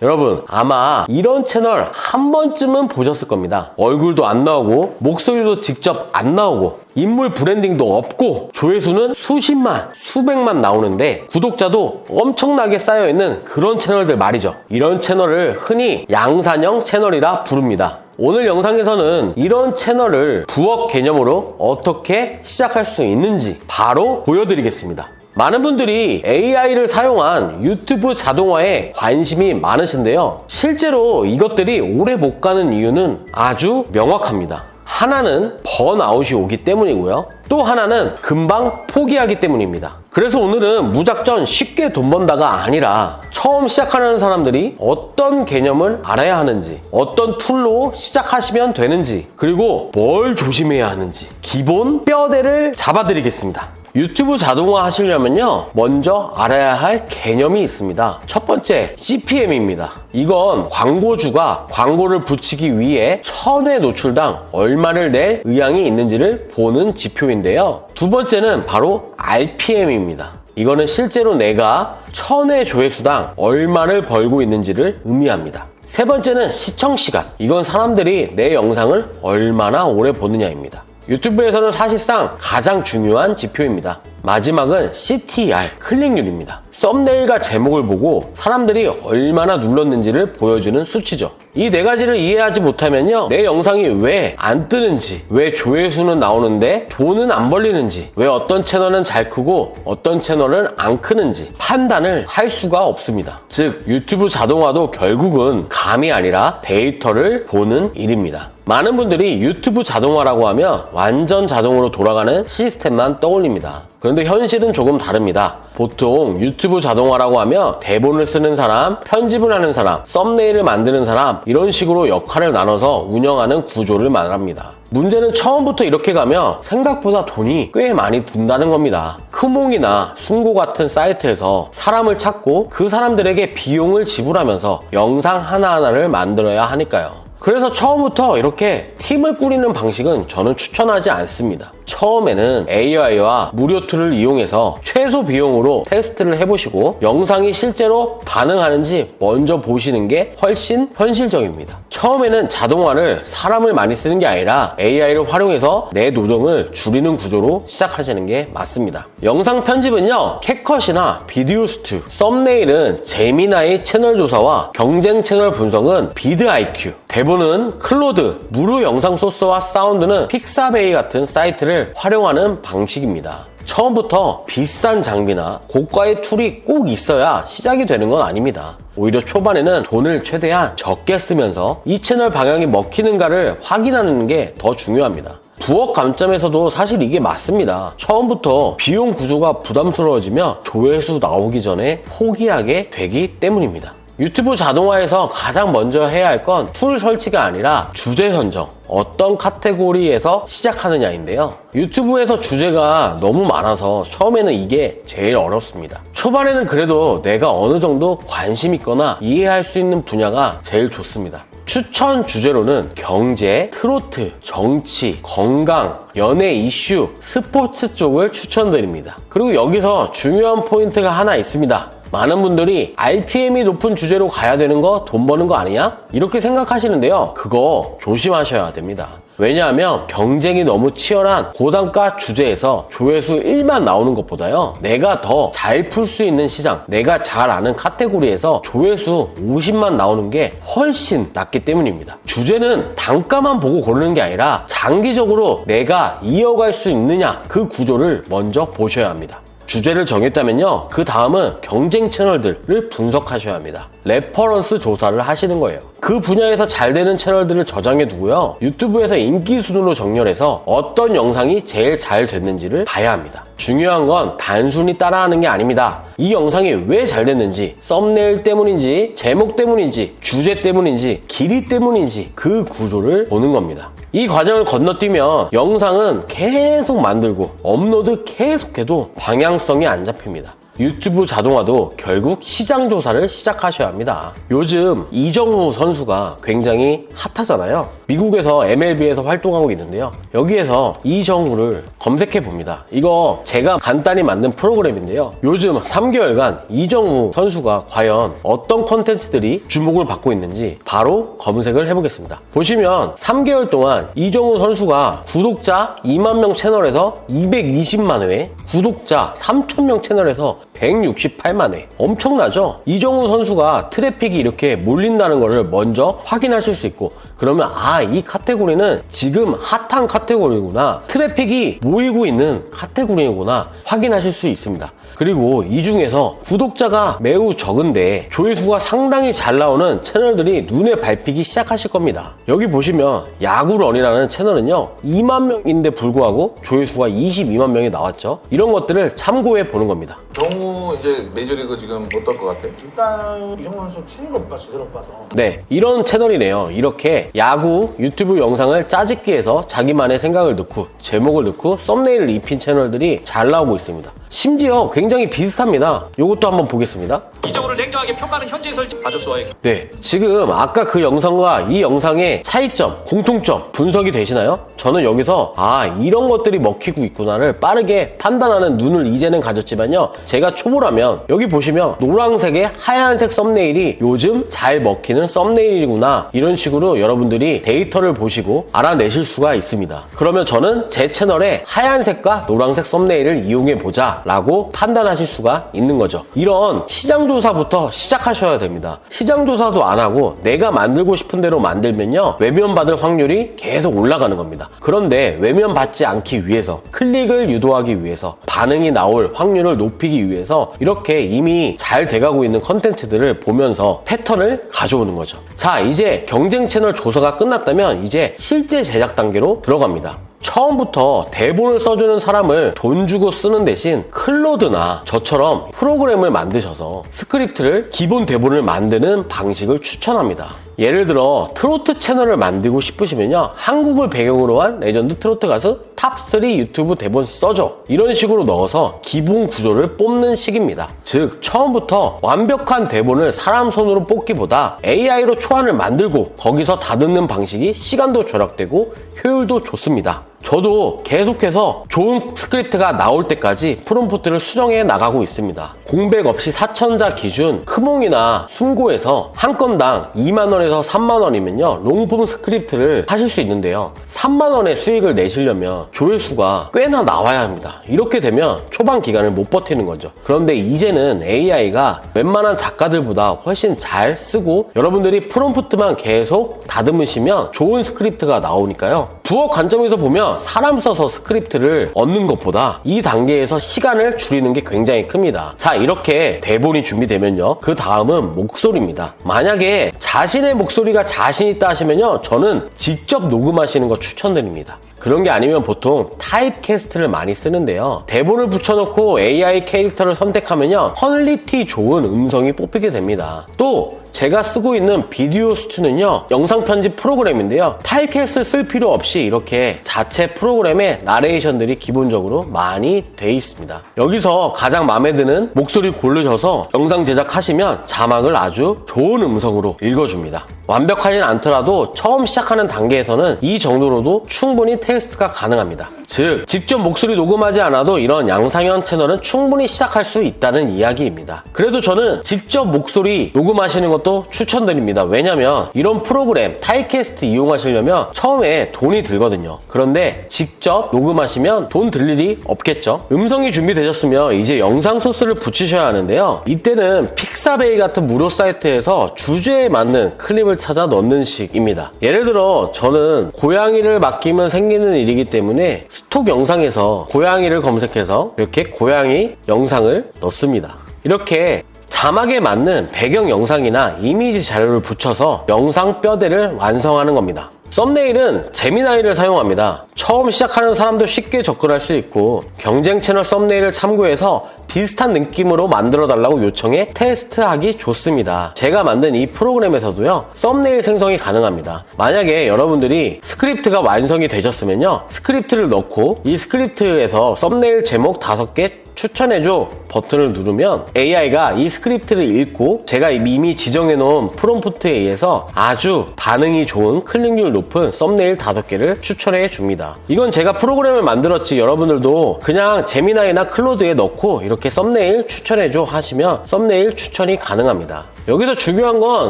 여러분 아마 이런 채널 한 번쯤은 보셨을 겁니다. 얼굴도 안 나오고 목소리도 직접 안 나오고 인물 브랜딩도 없고 조회수는 수십만, 수백만 나오는데 구독자도 엄청나게 쌓여있는 그런 채널들 말이죠. 이런 채널을 흔히 양산형 채널이라 부릅니다. 오늘 영상에서는 이런 채널을 부업 개념으로 어떻게 시작할 수 있는지 바로 보여드리겠습니다. 많은 분들이 AI를 사용한 유튜브 자동화에 관심이 많으신데요. 실제로 이것들이 오래 못 가는 이유는 아주 명확합니다. 하나는 번아웃이 오기 때문이고요. 또 하나는 금방 포기하기 때문입니다. 그래서 오늘은 무작정 쉽게 돈 번다가 아니라 처음 시작하는 사람들이 어떤 개념을 알아야 하는지, 어떤 툴로 시작하시면 되는지, 그리고 뭘 조심해야 하는지 기본 뼈대를 잡아드리겠습니다. 유튜브 자동화 하시려면요, 먼저 알아야 할 개념이 있습니다. 첫 번째, CPM입니다. 이건 광고주가 광고를 붙이기 위해 1000회 노출당 얼마를 낼 의향이 있는지를 보는 지표인데요. 두 번째는 바로 RPM입니다. 이거는 실제로 내가 1000회 조회수당 얼마를 벌고 있는지를 의미합니다. 세 번째는 시청시간. 이건 사람들이 내 영상을 얼마나 오래 보느냐입니다. 유튜브에서는 사실상 가장 중요한 지표입니다. 마지막은 CTR, 클릭률입니다. 썸네일과 제목을 보고 사람들이 얼마나 눌렀는지를 보여주는 수치죠. 이 네 가지를 이해하지 못하면요, 내 영상이 왜 안 뜨는지, 왜 조회수는 나오는데 돈은 안 벌리는지, 왜 어떤 채널은 잘 크고 어떤 채널은 안 크는지 판단을 할 수가 없습니다. 즉 유튜브 자동화도 결국은 감이 아니라 데이터를 보는 일입니다. 많은 분들이 유튜브 자동화라고 하면 완전 자동으로 돌아가는 시스템만 떠올립니다. 그런데 현실은 조금 다릅니다. 보통 유튜브 자동화라고 하면 대본을 쓰는 사람, 편집을 하는 사람, 썸네일을 만드는 사람, 이런 식으로 역할을 나눠서 운영하는 구조를 말합니다. 문제는 처음부터 이렇게 가면 생각보다 돈이 꽤 많이 든다는 겁니다. 크몽이나 숭고 같은 사이트에서 사람을 찾고 그 사람들에게 비용을 지불하면서 영상 하나하나를 만들어야 하니까요. 그래서 처음부터 이렇게 팀을 꾸리는 방식은 저는 추천하지 않습니다. 처음에는 AI와 무료 툴을 이용해서 최소 비용으로 테스트를 해보시고 영상이 실제로 반응하는지 먼저 보시는 게 훨씬 현실적입니다. 처음에는 자동화를 사람을 많이 쓰는 게 아니라 AI를 활용해서 내 노동을 줄이는 구조로 시작하시는 게 맞습니다. 영상 편집은요, 캡컷이나 비디오스튜, 썸네일은 제미나이 채널 조사와 경쟁 채널 분석은 비드IQ, 대본은 클로드, 무료 영상 소스와 사운드는 픽사베이 같은 사이트를 활용하는 방식입니다. 처음부터 비싼 장비나 고가의 툴이 꼭 있어야 시작이 되는 건 아닙니다. 오히려 초반에는 돈을 최대한 적게 쓰면서 이 채널 방향이 먹히는가를 확인하는 게 더 중요합니다. 부업 관점에서도 사실 이게 맞습니다. 처음부터 비용 구조가 부담스러워지면 조회수 나오기 전에 포기하게 되기 때문입니다. 유튜브 자동화에서 가장 먼저 해야 할 건 툴 설치가 아니라 주제 선정, 어떤 카테고리에서 시작하느냐인데요. 유튜브에서 주제가 너무 많아서 처음에는 이게 제일 어렵습니다. 초반에는 그래도 내가 어느 정도 관심 있거나 이해할 수 있는 분야가 제일 좋습니다. 추천 주제로는 경제, 트로트, 정치, 건강, 연예 이슈, 스포츠 쪽을 추천드립니다. 그리고 여기서 중요한 포인트가 하나 있습니다. 많은 분들이 RPM이 높은 주제로 가야 되는 거 돈 버는 거 아니야? 이렇게 생각하시는데요. 그거 조심하셔야 됩니다. 왜냐하면 경쟁이 너무 치열한 고단가 주제에서 조회수 1만 나오는 것보다요, 내가 더 잘 풀 수 있는 시장, 내가 잘 아는 카테고리에서 조회수 50만 나오는 게 훨씬 낫기 때문입니다. 주제는 단가만 보고 고르는 게 아니라 장기적으로 내가 이어갈 수 있느냐, 그 구조를 먼저 보셔야 합니다. 주제를 정했다면요, 그 다음은 경쟁 채널들을 분석하셔야 합니다. 레퍼런스 조사를 하시는 거예요. 그 분야에서 잘 되는 채널들을 저장해 두고요, 유튜브에서 인기 순으로 정렬해서 어떤 영상이 제일 잘 됐는지를 봐야 합니다. 중요한 건 단순히 따라하는 게 아닙니다. 이 영상이 왜 잘 됐는지, 썸네일 때문인지, 제목 때문인지, 주제 때문인지, 길이 때문인지 그 구조를 보는 겁니다. 이 과정을 건너뛰면 영상은 계속 만들고 업로드 계속해도 방향성이 안 잡힙니다. 유튜브 자동화도 결국 시장 조사를 시작하셔야 합니다. 요즘 이정후 선수가 굉장히 핫하잖아요. 미국에서 MLB에서 활동하고 있는데요. 여기에서 이정우를 검색해 봅니다. 이거 제가 간단히 만든 프로그램인데요. 요즘 3개월간 이정우 선수가 과연 어떤 컨텐츠들이 주목을 받고 있는지 바로 검색을 해보겠습니다. 보시면 3개월 동안 이정우 선수가 구독자 2만 명 채널에서 220만 회, 구독자 3,000명 채널에서 168만 회. 엄청나죠? 이정우 선수가 트래픽이 이렇게 몰린다는 것을 먼저 확인하실 수 있고, 그러면 이 카테고리는 지금 핫한 카테고리구나, 트래픽이 모이고 있는 카테고리구나 확인하실 수 있습니다. 그리고 이 중에서 구독자가 매우 적은데 조회수가 상당히 잘 나오는 채널들이 눈에 밟히기 시작하실 겁니다. 여기 보시면 야구런이라는 채널은요 2만 명인데 불구하고 조회수가 22만 명이 나왔죠. 이런 것들을 참고해 보는 겁니다. 정우 이제 메이저리그 지금 어떨 것 같아? 일단 이정우 선수 치는 거 못 봤어, 제대로 못 봐서. 네, 이런 채널이네요. 이렇게 야구 유튜브 영상을 짜집기 해서 자기만의 생각을 넣고 제목을 넣고 썸네일을 입힌 채널들이 잘 나오고 있습니다. 심지어 굉장히 비슷합니다. 이것도 한번 보겠습니다. 이정우를 냉정하게 평가하는 현재 설정 아저씨와의 네, 지금 아까 그 영상과 이 영상의 차이점, 공통점 분석이 되시나요? 저는 여기서 이런 것들이 먹히고 있구나를 빠르게 판단하는 눈을 이제는 가졌지만요, 제가 초보라면 여기 보시면 노란색에 하얀색 썸네일이 요즘 잘 먹히는 썸네일이구나, 이런 식으로 여러분들이 데이터를 보시고 알아내실 수가 있습니다. 그러면 저는 제 채널에 하얀색과 노란색 썸네일을 이용해 보자 라고 판단하실 수가 있는 거죠. 이런 시장조사부터 시작하셔야 됩니다. 시장조사도 안 하고 내가 만들고 싶은 대로 만들면요, 외면받을 확률이 계속 올라가는 겁니다. 그런데 외면받지 않기 위해서, 클릭을 유도하기 위해서, 반응이 나올 확률을 높이기 위해서 이렇게 이미 잘 돼가고 있는 컨텐츠들을 보면서 패턴을 가져오는 거죠. 자, 이제 경쟁 채널 조사가 끝났다면 이제 실제 제작 단계로 들어갑니다. 처음부터 대본을 써주는 사람을 돈 주고 쓰는 대신 클로드나 저처럼 프로그램을 만드셔서 스크립트를, 기본 대본을 만드는 방식을 추천합니다. 예를 들어 트로트 채널을 만들고 싶으시면요, 한국을 배경으로 한 레전드 트로트 가수 탑3 유튜브 대본 써줘, 이런 식으로 넣어서 기본 구조를 뽑는 식입니다. 즉 처음부터 완벽한 대본을 사람 손으로 뽑기보다 AI로 초안을 만들고 거기서 다듬는 방식이 시간도 절약되고 효율도 좋습니다. 저도 계속해서 좋은 스크립트가 나올 때까지 프롬프트를 수정해 나가고 있습니다. 공백 없이 4천자 기준 크몽이나 숨고에서 한 건당 2만원에서 3만원이면요 롱폼 스크립트를 하실 수 있는데요, 3만원의 수익을 내시려면 조회수가 꽤나 나와야 합니다. 이렇게 되면 초반 기간을 못 버티는 거죠. 그런데 이제는 AI가 웬만한 작가들보다 훨씬 잘 쓰고 여러분들이 프롬프트만 계속 다듬으시면 좋은 스크립트가 나오니까요, 부업 관점에서 보면 사람 써서 스크립트를 얻는 것보다 이 단계에서 시간을 줄이는 게 굉장히 큽니다. 자, 이렇게 대본이 준비되면요, 그 다음은 목소리입니다. 만약에 자신의 목소리가 자신 있다 하시면요, 저는 직접 녹음하시는 거 추천드립니다. 그런 게 아니면 보통 타입캐스트를 많이 쓰는데요, 대본을 붙여놓고 AI 캐릭터를 선택하면요 퀄리티 좋은 음성이 뽑히게 됩니다. 또 제가 쓰고 있는 비디오 스튜는요 영상 편집 프로그램인데요, 타입캐스트 쓸 필요 없이 이렇게 자체 프로그램에 나레이션들이 기본적으로 많이 돼 있습니다. 여기서 가장 마음에 드는 목소리 고르셔서 영상 제작하시면 자막을 아주 좋은 음성으로 읽어줍니다. 완벽하진 않더라도 처음 시작하는 단계에서는 이 정도로도 충분히 테스트가 가능합니다. 즉 직접 목소리 녹음하지 않아도 이런 양상형 채널은 충분히 시작할 수 있다는 이야기입니다. 그래도 저는 직접 목소리 녹음하시는 것도 추천드립니다. 왜냐면 이런 프로그램 타이캐스트 이용하시려면 처음에 돈이 들거든요. 그런데 직접 녹음하시면 돈 들 일이 없겠죠. 음성이 준비되셨으면 이제 영상 소스를 붙이셔야 하는데요, 이때는 픽사베이 같은 무료 사이트에서 주제에 맞는 클립을 찾아 넣는 식입니다. 예를 들어 저는 고양이를 맡기면 생기는 일이기 때문에 스톡 영상에서 고양이를 검색해서 이렇게 고양이 영상을 넣습니다. 이렇게 자막에 맞는 배경 영상이나 이미지 자료를 붙여서 영상 뼈대를 완성하는 겁니다. 썸네일은 제미나이를 사용합니다. 처음 시작하는 사람도 쉽게 접근할 수 있고 경쟁 채널 썸네일을 참고해서 비슷한 느낌으로 만들어 달라고 요청해 테스트하기 좋습니다. 제가 만든 이 프로그램에서도요 썸네일 생성이 가능합니다. 만약에 여러분들이 스크립트가 완성이 되셨으면요, 스크립트를 넣고 이 스크립트에서 썸네일 제목 5개 추천해줘 버튼을 누르면 AI가 이 스크립트를 읽고 제가 이미 지정해 놓은 프롬프트에 의해서 아주 반응이 좋은 클릭률 높은 썸네일 5개를 추천해 줍니다. 이건 제가 프로그램을 만들었지 여러분들도 그냥 제미나이나 클로드에 넣고 이렇게 썸네일 추천해줘 하시면 썸네일 추천이 가능합니다. 여기서 중요한 건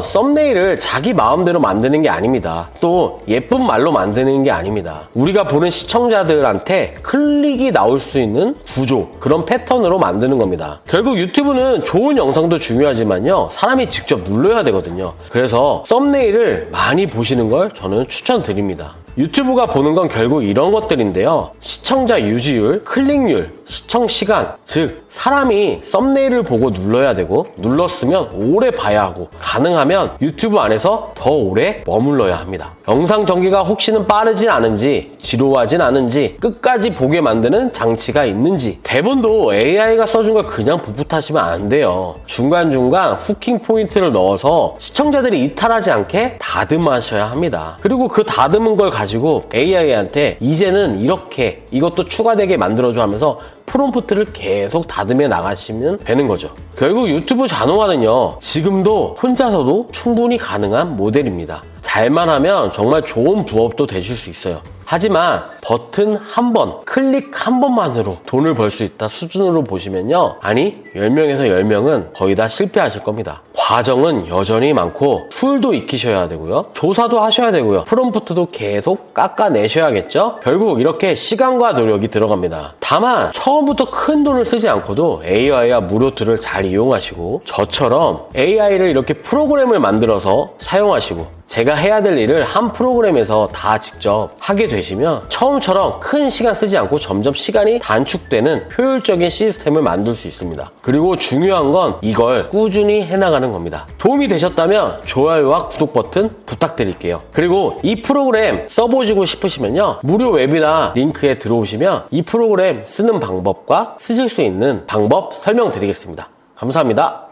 썸네일을 자기 마음대로 만드는 게 아닙니다. 또 예쁜 말로 만드는 게 아닙니다. 우리가 보는 시청자들한테 클릭이 나올 수 있는 구조, 그런 패턴으로 만드는 겁니다. 결국 유튜브는 좋은 영상도 중요하지만요, 사람이 직접 눌러야 되거든요. 그래서 썸네일을 많이 보시는 걸 저는 추천드립니다. 유튜브가 보는 건 결국 이런 것들인데요. 시청자 유지율, 클릭률, 시청 시간, 즉 사람이 썸네일을 보고 눌러야 되고 눌렀으면 오래 봐야 하고 가능하면 유튜브 안에서 더 오래 머물러야 합니다. 영상 전개가 혹시는 빠르진 않은지 지루하진 않은지 끝까지 보게 만드는 장치가 있는지 대본도 AI가 써준 걸 그냥 풋풋하시면 안 돼요. 중간중간 후킹 포인트를 넣어서 시청자들이 이탈하지 않게 다듬으셔야 합니다. 그리고 그 다듬은 걸 가지고 AI한테 이제는 이렇게 이것도 추가되게 만들어줘 하면서 프롬프트를 계속 다듬어 나가시면 되는 거죠. 결국 유튜브 자동화는요, 지금도 혼자서도 충분히 가능한 모델입니다. 잘만 하면 정말 좋은 부업도 되실 수 있어요. 하지만 버튼 한 번, 클릭 한 번만으로 돈을 벌 수 있다 수준으로 보시면요, 아니 10명에서 10명은 거의 다 실패하실 겁니다. 과정은 여전히 많고 툴도 익히셔야 되고요, 조사도 하셔야 되고요, 프롬프트도 계속 깎아내셔야겠죠. 결국 이렇게 시간과 노력이 들어갑니다. 다만 처음부터 큰 돈을 쓰지 않고도 AI와 무료 툴을 잘 이용하시고 저처럼 AI를 이렇게 프로그램을 만들어서 사용하시고 제가 해야 될 일을 한 프로그램에서 다 직접 하게 되시면 처음처럼 큰 시간 쓰지 않고 점점 시간이 단축되는 효율적인 시스템을 만들 수 있습니다. 그리고 중요한 건 이걸 꾸준히 해나가는 겁니다. 도움이 되셨다면 좋아요와 구독 버튼 부탁드릴게요. 그리고 이 프로그램 써보시고 싶으시면요, 무료 웨비나 링크에 들어오시면 이 프로그램 쓰는 방법과 쓰실 수 있는 방법 설명드리겠습니다. 감사합니다.